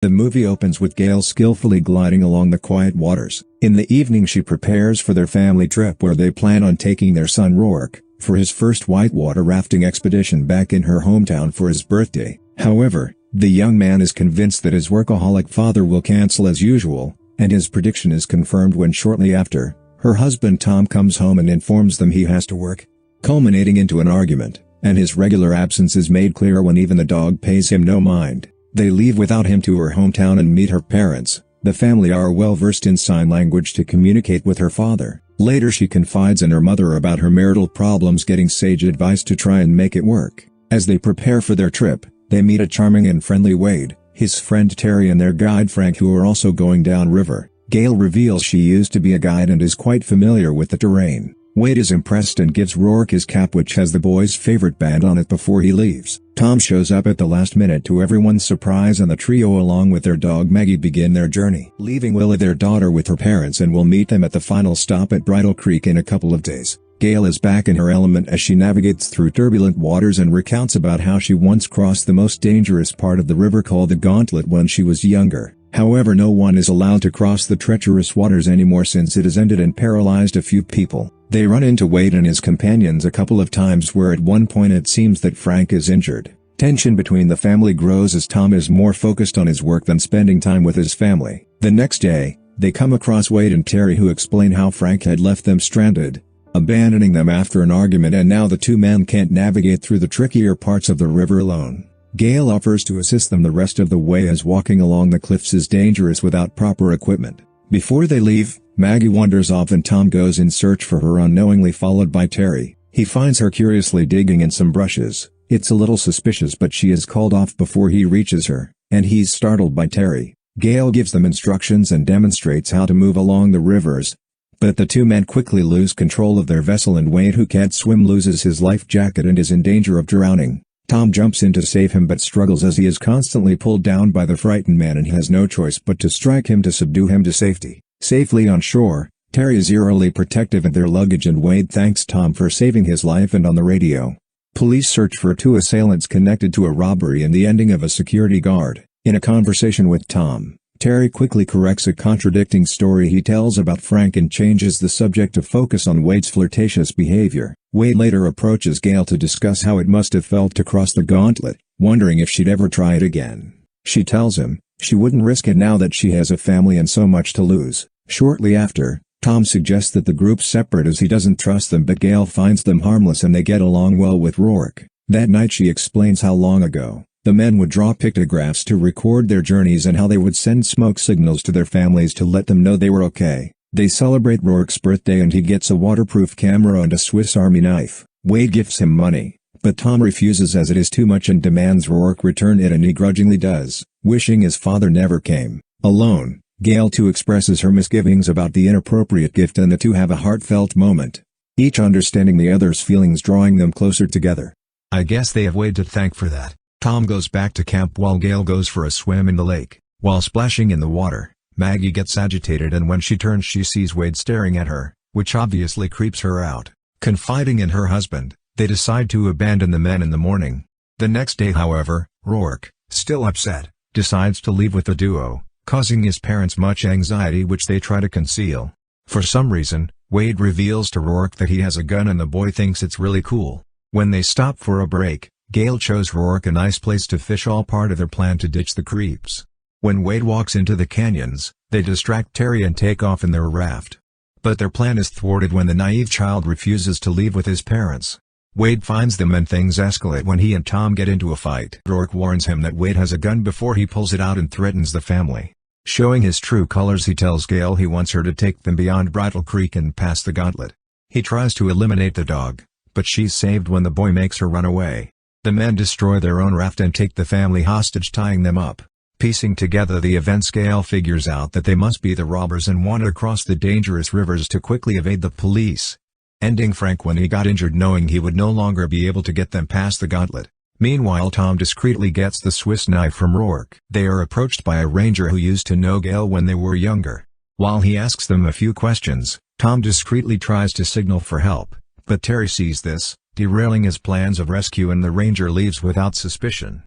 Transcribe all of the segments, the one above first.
The movie opens with Gail skillfully gliding along the quiet waters. In the evening she prepares for their family trip where they plan on taking their son Rourke for his first whitewater rafting expedition back in her hometown for his birthday. However, the young man is convinced that his workaholic father will cancel as usual, and his prediction is confirmed when shortly after, her husband Tom comes home and informs them he has to work, culminating into an argument, and his regular absence is made clear when even the dog pays him no mind. They leave without him to her hometown and meet her parents. The family are well versed in sign language to communicate with her father. Later she confides in her mother about her marital problems, getting sage advice to try and make it work. As they prepare for their trip, they meet a charming and friendly Wade, his friend Terry and their guide Frank, who are also going down river. Gail reveals she used to be a guide and is quite familiar with the terrain. Wade is impressed and gives Rourke his cap, which has the boy's favorite band on it, before he leaves. Tom shows up at the last minute to everyone's surprise, and the trio along with their dog Maggie begin their journey, leaving Willie, their daughter, with her parents, and will meet them at the final stop at Bridle Creek in a couple of days. Gail is back in her element as she navigates through turbulent waters and recounts about how she once crossed the most dangerous part of the river called the Gauntlet when she was younger. However, no one is allowed to cross the treacherous waters anymore since it has ended and paralyzed a few people. They run into Wade and his companions a couple of times, where at one point it seems that Frank is injured. Tension between the family grows as Tom is more focused on his work than spending time with his family. The next day, they come across Wade and Terry, who explain how Frank had left them stranded, abandoning them after an argument, and now the two men can't navigate through the trickier parts of the river alone. Gail offers to assist them the rest of the way, as walking along the cliffs is dangerous without proper equipment. Before they leave, Maggie wanders off and Tom goes in search for her, unknowingly followed by Terry. He finds her curiously digging in some brushes. It's a little suspicious, but she is called off before he reaches her, and he's startled by Terry. Gail gives them instructions and demonstrates how to move along the rivers, but the two men quickly lose control of their vessel, and Wade, who can't swim, loses his life jacket and is in danger of drowning. Tom jumps in to save him but struggles as he is constantly pulled down by the frightened man, and he has no choice but to strike him to subdue him to safety. Safely on shore, Terry is eerily protective of their luggage, and Wade thanks Tom for saving his life. And on the radio, police search for two assailants connected to a robbery and the ending of a security guard. In a conversation with Tom, Terry quickly corrects a contradicting story he tells about Frank and changes the subject to focus on Wade's flirtatious behavior. Wade later approaches Gail to discuss how it must have felt to cross the gauntlet, wondering if she'd ever try it again. She tells him she wouldn't risk it now that she has a family and so much to lose. Shortly after, Tom suggests that the group separate as he doesn't trust them, but Gail finds them harmless and they get along well with Rourke. That night she explains how long ago the men would draw pictographs to record their journeys and how they would send smoke signals to their families to let them know they were okay. They celebrate Rourke's birthday and he gets a waterproof camera and a Swiss Army knife. Wade gives him money, but Tom refuses as it is too much and demands Rourke return it, and he grudgingly does, wishing his father never came. Alone, Gail too expresses her misgivings about the inappropriate gift, and the two have a heartfelt moment, each understanding the other's feelings, drawing them closer together. I guess they have Wade to thank for that. Tom goes back to camp while Gail goes for a swim in the lake. While splashing in the water, Maggie gets agitated, and when she turns she sees Wade staring at her, which obviously creeps her out. Confiding in her husband, they decide to abandon the men in the morning. The next day, however, Rourke, still upset, decides to leave with the duo, causing his parents much anxiety, which they try to conceal. For some reason, Wade reveals to Rourke that he has a gun, and the boy thinks it's really cool. When they stop for a break, Gail shows Rourke a nice place to fish, all part of their plan to ditch the creeps. When Wade walks into the canyons, they distract Terry and take off in their raft. But their plan is thwarted when the naive child refuses to leave with his parents. Wade finds them and things escalate when he and Tom get into a fight. Rourke warns him that Wade has a gun before he pulls it out and threatens the family. Showing his true colors, he tells Gail he wants her to take them beyond Bridle Creek and past the Gauntlet. He tries to eliminate the dog, but she's saved when the boy makes her run away. The men destroy their own raft and take the family hostage, tying them up. Piecing together the events, Gail figures out that they must be the robbers and want to cross the dangerous rivers to quickly evade the police, ending Frank when he got injured, knowing he would no longer be able to get them past the Gauntlet. Meanwhile, Tom discreetly gets the Swiss knife from Rourke. They are approached by a ranger who used to know Gail when they were younger. While he asks them a few questions, Tom discreetly tries to signal for help, but Terry sees this, derailing his plans of rescue, and the ranger leaves without suspicion.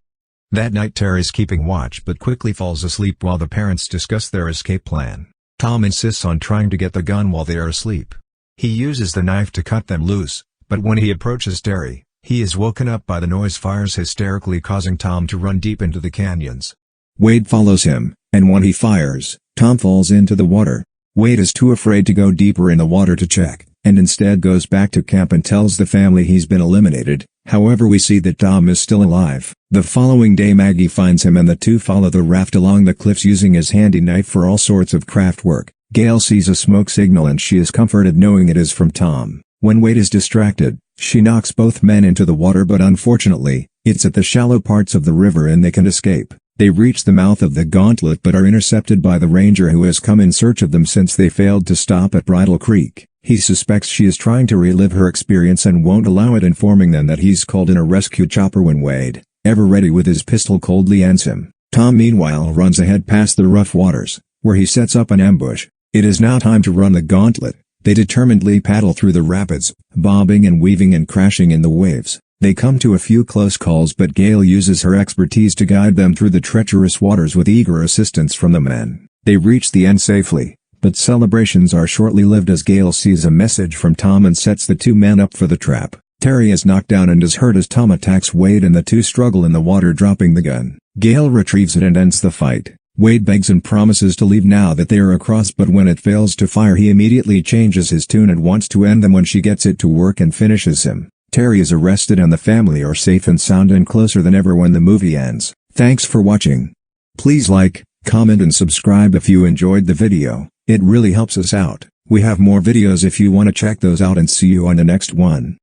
That night Terry's keeping watch but quickly falls asleep while the parents discuss their escape plan. Tom insists on trying to get the gun while they are asleep. He uses the knife to cut them loose, but when he approaches Terry, he is woken up by the noise, fires hysterically, causing Tom to run deep into the canyons. Wade follows him, and when he fires, Tom falls into the water. Wade is too afraid to go deeper in the water to check, and instead goes back to camp and tells the family he's been eliminated. However, we see that Tom is still alive. The following day Maggie finds him and the two follow the raft along the cliffs using his handy knife for all sorts of craft work. Gail sees a smoke signal and she is comforted knowing it is from Tom. When Wade is distracted, she knocks both men into the water, but unfortunately, it's at the shallow parts of the river and they can escape. They reach the mouth of the Gauntlet but are intercepted by the ranger who has come in search of them since they failed to stop at Bridle Creek. He suspects she is trying to relive her experience and won't allow it, informing them that he's called in a rescue chopper when Wade, ever ready with his pistol, coldly ends him. Tom meanwhile runs ahead past the rough waters, where he sets up an ambush. It is now time to run the gauntlet. They determinedly paddle through the rapids, bobbing and weaving and crashing in the waves. They come to a few close calls, but Gail uses her expertise to guide them through the treacherous waters with eager assistance from the men. They reach the end safely, but celebrations are shortly lived as Gail sees a message from Tom and sets the two men up for the trap. Terry is knocked down and is hurt as Tom attacks Wade and the two struggle in the water, dropping the gun. Gail retrieves it and ends the fight. Wade begs and promises to leave now that they are across, but when it fails to fire he immediately changes his tune and wants to end them when she gets it to work and finishes him. Terry is arrested and the family are safe and sound and closer than ever when the movie ends. Thanks for watching. Please like, comment and subscribe if you enjoyed the video. It really helps us out. We have more videos if you want to check those out, and see you on the next one.